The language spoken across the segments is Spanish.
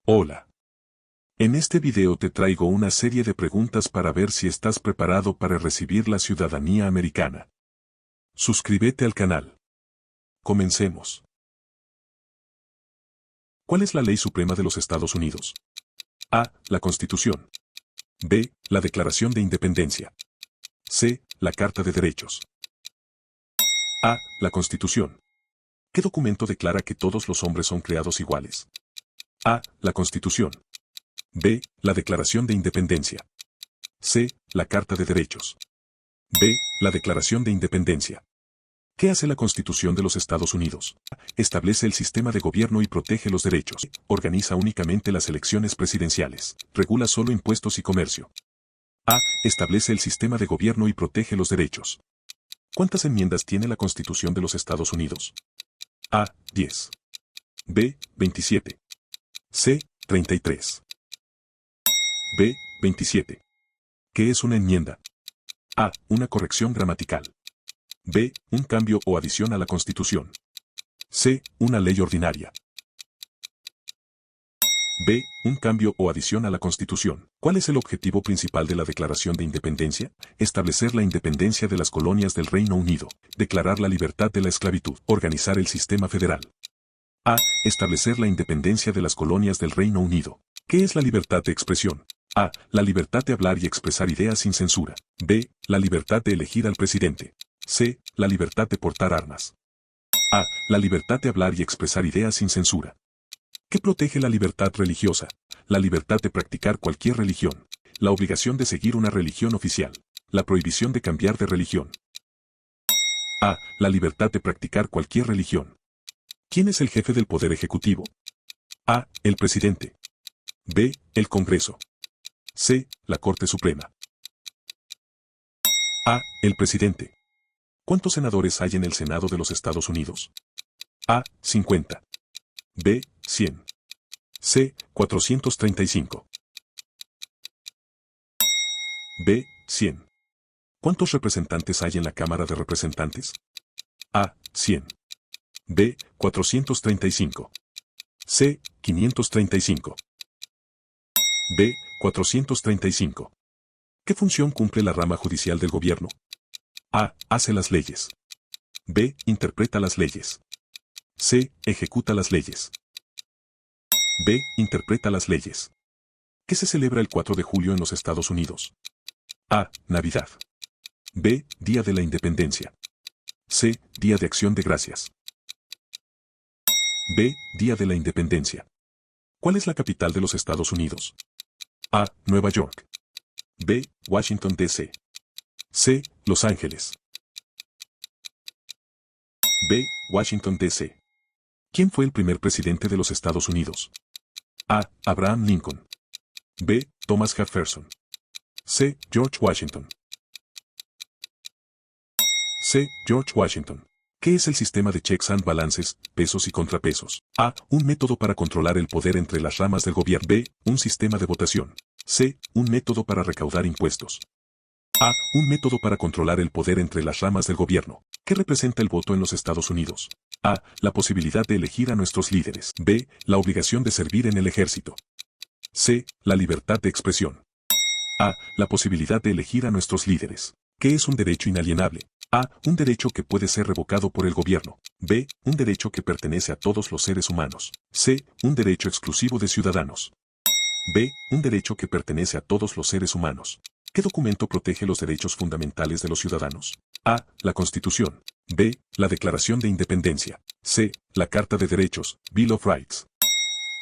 Hola. En este video te traigo una serie de preguntas para ver si estás preparado para recibir la ciudadanía americana. Suscríbete al canal. Comencemos. ¿Cuál es la ley suprema de los Estados Unidos? A. La Constitución. B. La Declaración de Independencia. C. La Carta de Derechos. A. La Constitución. ¿Qué documento declara que todos los hombres son creados iguales? A. La Constitución. B. La Declaración de Independencia. C. La Carta de Derechos. B. La Declaración de Independencia. ¿Qué hace la Constitución de los Estados Unidos? A. Establece el sistema de gobierno y protege los derechos. B. Organiza únicamente las elecciones presidenciales. Regula solo impuestos y comercio. A. Establece el sistema de gobierno y protege los derechos. ¿Cuántas enmiendas tiene la Constitución de los Estados Unidos? A. 10. B. 27. C. 33. B. 27. ¿Qué es una enmienda? A. Una corrección gramatical. B. Un cambio o adición a la Constitución. C. Una ley ordinaria. B. Un cambio o adición a la Constitución. ¿Cuál es el objetivo principal de la Declaración de Independencia? Establecer la independencia de las colonias del Reino Unido. Declarar la libertad de la esclavitud. Organizar el sistema federal. A. Establecer la independencia de las colonias del Reino Unido. ¿Qué es la libertad de expresión? A. La libertad de hablar y expresar ideas sin censura. B. La libertad de elegir al presidente. C. La libertad de portar armas. A. La libertad de hablar y expresar ideas sin censura. ¿Qué protege la libertad religiosa? La libertad de practicar cualquier religión. La obligación de seguir una religión oficial. La prohibición de cambiar de religión. A. La libertad de practicar cualquier religión. ¿Quién es el jefe del Poder Ejecutivo? A. El presidente. B. El Congreso. C. La Corte Suprema. A. El presidente. ¿Cuántos senadores hay en el Senado de los Estados Unidos? A. 50. B. 100. C. 435. B. 100. ¿Cuántos representantes hay en la Cámara de Representantes? A. 100. B. 435. C. 535. B. 435. ¿Qué función cumple la rama judicial del gobierno? A. Hace las leyes. B. Interpreta las leyes. C. Ejecuta las leyes. B. Interpreta las leyes. ¿Qué se celebra el 4 de julio en los Estados Unidos? A. Navidad. B. Día de la Independencia. C. Día de Acción de Gracias. B. Día de la Independencia. ¿Cuál es la capital de los Estados Unidos? A. Nueva York. B. Washington, D.C. C. Los Ángeles. B. Washington, D.C. ¿Quién fue el primer presidente de los Estados Unidos? A. Abraham Lincoln. B. Thomas Jefferson. C. George Washington. C. George Washington. ¿Qué es el sistema de checks and balances, pesos y contrapesos? A. Un método para controlar el poder entre las ramas del gobierno. B. Un sistema de votación. C. Un método para recaudar impuestos. A. Un método para controlar el poder entre las ramas del gobierno. ¿Qué representa el voto en los Estados Unidos? A. La posibilidad de elegir a nuestros líderes. B. La obligación de servir en el ejército. C. La libertad de expresión. A. La posibilidad de elegir a nuestros líderes. ¿Qué es un derecho inalienable? A. Un derecho que puede ser revocado por el gobierno. B. Un derecho que pertenece a todos los seres humanos. C. Un derecho exclusivo de ciudadanos. B. Un derecho que pertenece a todos los seres humanos. ¿Qué documento protege los derechos fundamentales de los ciudadanos? A. La Constitución. B. La Declaración de Independencia. C. La Carta de Derechos, Bill of Rights.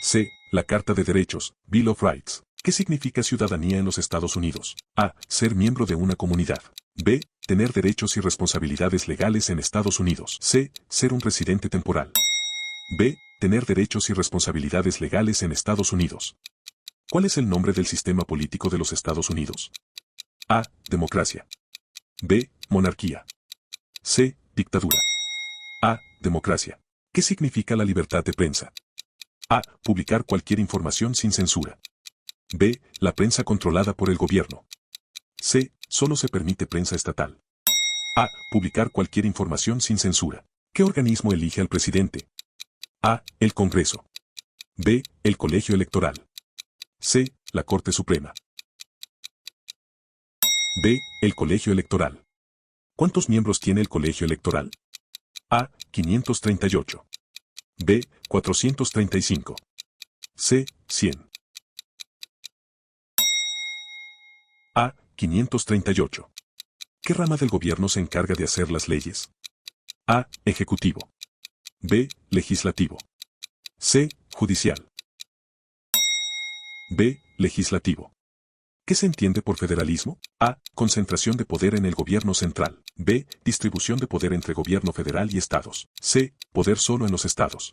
C. La Carta de Derechos, Bill of Rights. ¿Qué significa ciudadanía en los Estados Unidos? A. Ser miembro de una comunidad. B. Tener derechos y responsabilidades legales en Estados Unidos. C. Ser un residente temporal. B. Tener derechos y responsabilidades legales en Estados Unidos. ¿Cuál es el nombre del sistema político de los Estados Unidos? A. Democracia. B. Monarquía. C. Dictadura. A. Democracia. ¿Qué significa la libertad de prensa? A. Publicar cualquier información sin censura. B. La prensa controlada por el gobierno. C. Solo se permite prensa estatal. A. Publicar cualquier información sin censura. ¿Qué organismo elige al presidente? A. El Congreso. B. El Colegio Electoral. C. La Corte Suprema. B. El Colegio Electoral. ¿Cuántos miembros tiene el Colegio Electoral? A. 538. B. 435. C. 100. A. 538. ¿Qué rama del gobierno se encarga de hacer las leyes? A. Ejecutivo. B. Legislativo. C. Judicial. B. Legislativo. ¿Qué se entiende por federalismo? A. Concentración de poder en el gobierno central. B. Distribución de poder entre gobierno federal y estados. C. Poder solo en los estados.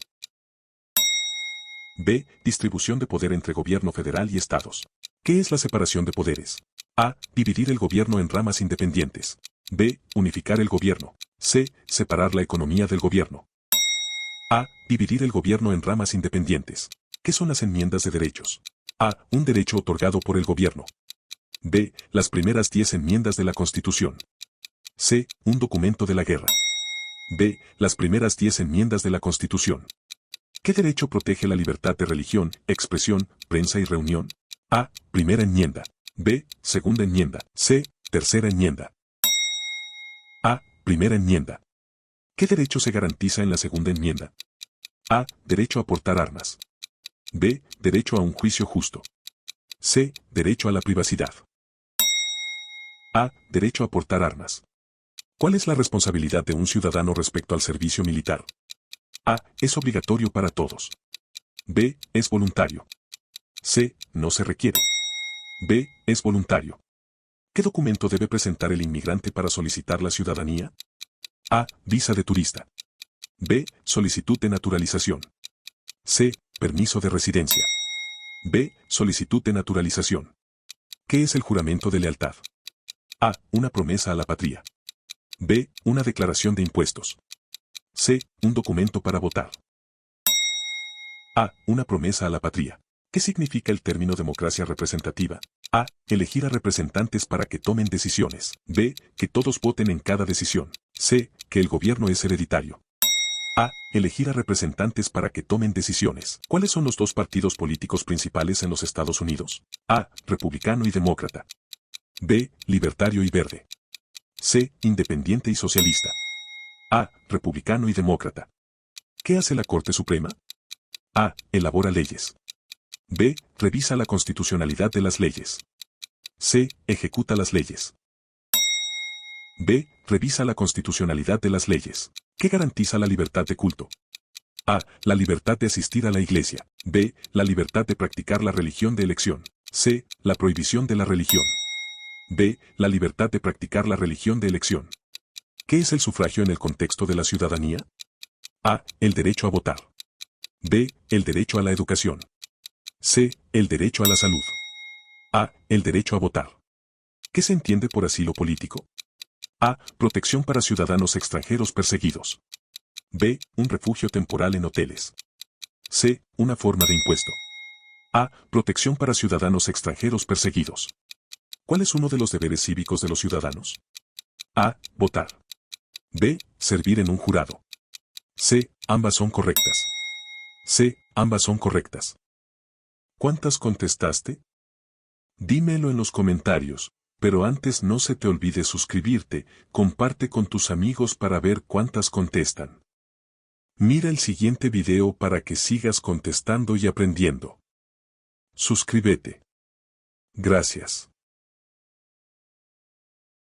B. Distribución de poder entre gobierno federal y estados. ¿Qué es la separación de poderes? A. Dividir el gobierno en ramas independientes. B. Unificar el gobierno. C. Separar la economía del gobierno. A. Dividir el gobierno en ramas independientes. ¿Qué son las enmiendas de derechos? A. Un derecho otorgado por el gobierno. B. Las primeras 10 enmiendas de la Constitución. C. Un documento de la guerra. B. Las primeras 10 enmiendas de la Constitución. ¿Qué derecho protege la libertad de religión, expresión, prensa y reunión? A. Primera enmienda. B. Segunda enmienda. C. Tercera enmienda. A. Primera enmienda. ¿Qué derecho se garantiza en la segunda enmienda? A. Derecho a portar armas. B. Derecho a un juicio justo. C. Derecho a la privacidad. A. Derecho a portar armas. ¿Cuál es la responsabilidad de un ciudadano respecto al servicio militar? A. Es obligatorio para todos. B. Es voluntario. C. No se requiere. B. Es voluntario. ¿Qué documento debe presentar el inmigrante para solicitar la ciudadanía? A. Visa de turista. B. Solicitud de naturalización. C. Permiso de residencia. B. Solicitud de naturalización. ¿Qué es el juramento de lealtad? A. Una promesa a la patria. B. Una declaración de impuestos. C. Un documento para votar. A. Una promesa a la patria. ¿Qué significa el término democracia representativa? A. Elegir a representantes para que tomen decisiones. B. Que todos voten en cada decisión. C. Que el gobierno es hereditario. A. Elegir a representantes para que tomen decisiones. ¿Cuáles son los dos partidos políticos principales en los Estados Unidos? A. Republicano y demócrata. B. Libertario y verde. C. Independiente y socialista. A. Republicano y demócrata. ¿Qué hace la Corte Suprema? A. Elabora leyes. B. Revisa la constitucionalidad de las leyes. C. Ejecuta las leyes. B. Revisa la constitucionalidad de las leyes. ¿Qué garantiza la libertad de culto? A. La libertad de asistir a la iglesia. B. La libertad de practicar la religión de elección. C. La prohibición de la religión. B. La libertad de practicar la religión de elección. ¿Qué es el sufragio en el contexto de la ciudadanía? A. El derecho a votar. B. El derecho a la educación. C. El derecho a la salud. A. El derecho a votar. ¿Qué se entiende por asilo político? A. Protección para ciudadanos extranjeros perseguidos. B. Un refugio temporal en hoteles. C. Una forma de impuesto. A. Protección para ciudadanos extranjeros perseguidos. ¿Cuál es uno de los deberes cívicos de los ciudadanos? A. Votar. B. Servir en un jurado. C. Ambas son correctas. C. Ambas son correctas. ¿Cuántas contestaste? Dímelo en los comentarios, pero antes no se te olvide suscribirte, comparte con tus amigos para ver cuántas contestan. Mira el siguiente video para que sigas contestando y aprendiendo. Suscríbete. Gracias.